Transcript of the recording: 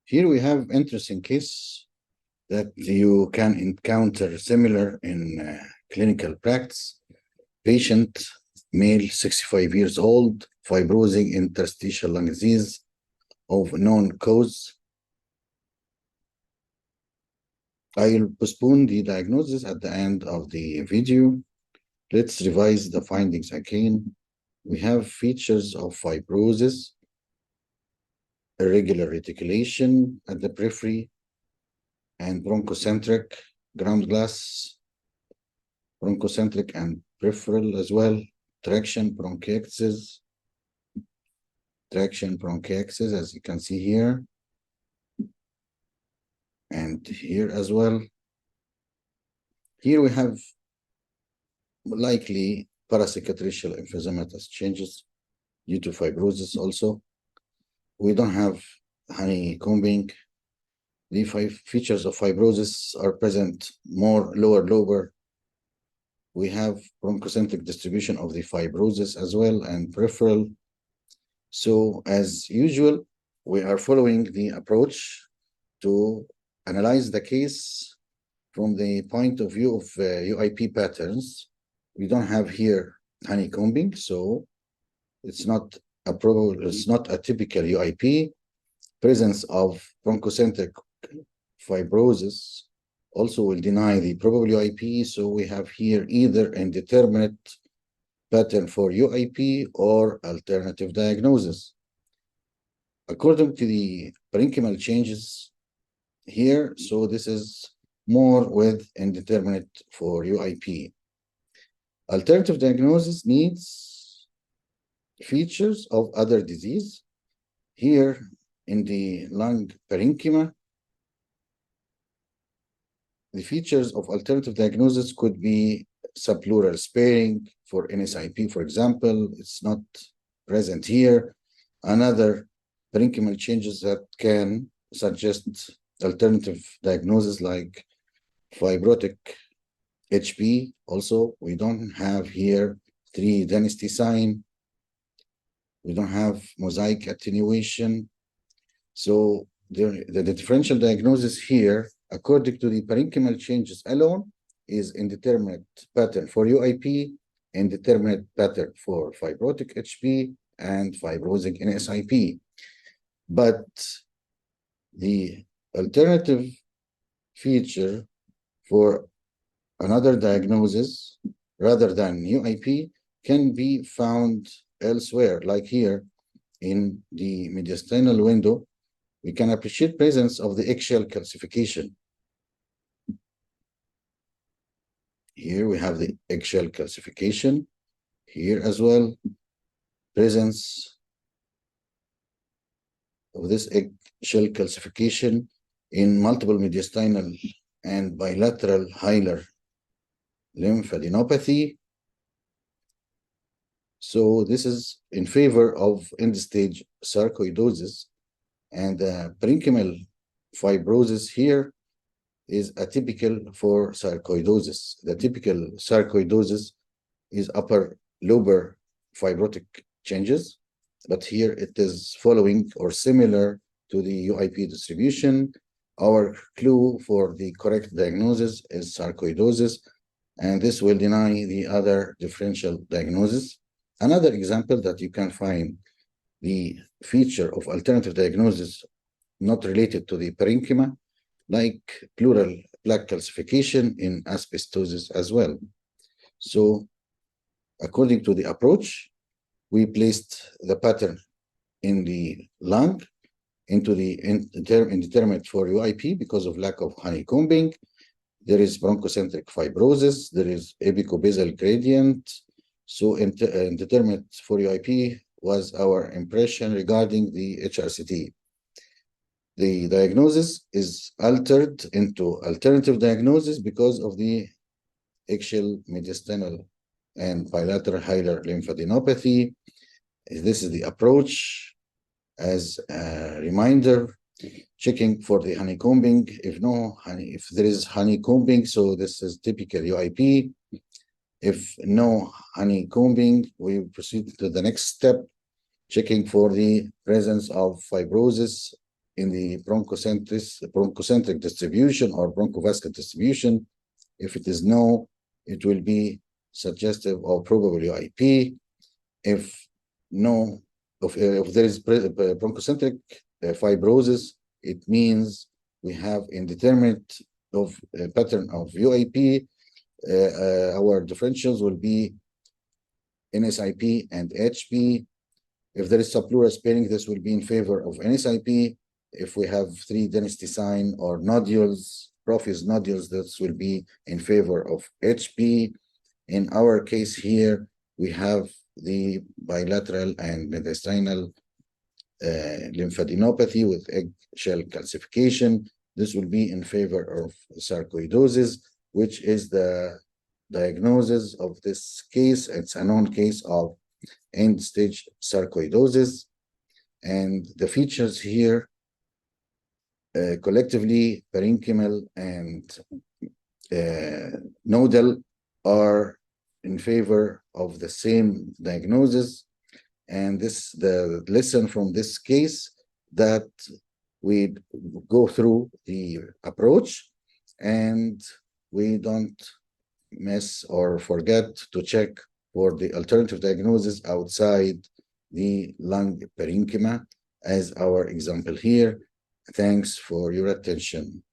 Here we have interesting case that you can encounter similar in clinical practice. Patient, male, 65 years old, fibrosing interstitial lung disease of known cause. I'll postpone the diagnosis at the end of the video. Let's revise the findings again. We have features of fibrosis, irregular reticulation at the periphery, and bronchocentric, ground glass, bronchocentric and peripheral as well, traction bronchiectasis, as you can see here, and here as well. Here we have likely paracicatricial emphysematous changes due to fibrosis also. We don't have honeycombing. The five features of fibrosis are present more lower lobar. We have bronchocentric distribution of the fibrosis as well and peripheral. So as usual, we are following the approach to analyze the case from the point of view of UIP patterns. We don't have here honeycombing, so it's not a typical UIP. Presence of bronchocentric fibrosis also will deny the probable UIP, so we have here either indeterminate pattern for UIP or alternative diagnosis. According to the parenchymal changes here, so this is more with indeterminate for UIP. Alternative diagnosis needs features of other disease. Here in the lung parenchyma, the features of alternative diagnosis could be subpleural sparing for NSIP, for example. It's not present here. Another parenchymal changes that can suggest alternative diagnosis like fibrotic HP. Also, we don't have here 3 density sign. We don't have mosaic attenuation. So the differential diagnosis here, according to the parenchymal changes alone, is indeterminate pattern for UIP, indeterminate pattern for fibrotic HP, and fibrosing NSIP. But the alternative feature for another diagnosis rather than UIP can be found elsewhere, like here in the mediastinal window. We can appreciate presence of the eggshell calcification. Here we have the eggshell calcification. Here as well, presence of this eggshell calcification in multiple mediastinal and bilateral hilar lymphadenopathy. So this is in favor of end-stage sarcoidosis, and parenchymal fibrosis here is atypical for sarcoidosis. The typical sarcoidosis is upper lobar fibrotic changes, but here it is following or similar to the UIP distribution. Our clue for the correct diagnosis is sarcoidosis, and this will deny the other differential diagnosis. Another example that you can find the feature of alternative diagnosis not related to the parenchyma, like pleural plaque calcification in asbestosis as well. So according to the approach, we placed the pattern in the lung into the indeterminate for UIP because of lack of honeycombing. There is bronchocentric fibrosis. There is abicobasal gradient. So indeterminate for UIP was our impression regarding the HRCT. The diagnosis is altered into alternative diagnosis because of the eggshell mediastinal and bilateral hilar lymphadenopathy. This is the approach. As a reminder, checking for the honeycombing. If there is honeycombing, so this is typical UIP. If no honeycombing, we proceed to the next step, checking for the presence of fibrosis in the bronchocentric distribution or bronchovascular distribution. If it is no, it will be suggestive of probable UIP. If no, if there is bronchocentric fibrosis, it means we have indeterminate of pattern of UIP. Our differentials will be NSIP and HP. If there is subpleural spinning, this will be in favor of NSIP. If we have 3 density sign or nodules, profuse nodules, this will be in favor of HP. In our case here, we have the bilateral and mediastinal lymphadenopathy with eggshell calcification. This will be in favor of sarcoidosis, which is the diagnosis of this case. It's a known case of end-stage sarcoidosis. And the features here, collectively, parenchymal and nodal are in favor of the same diagnosis. And the lesson from this case that we go through the approach and we don't miss or forget to check for the alternative diagnosis outside the lung parenchyma, as our example here. Thanks for your attention.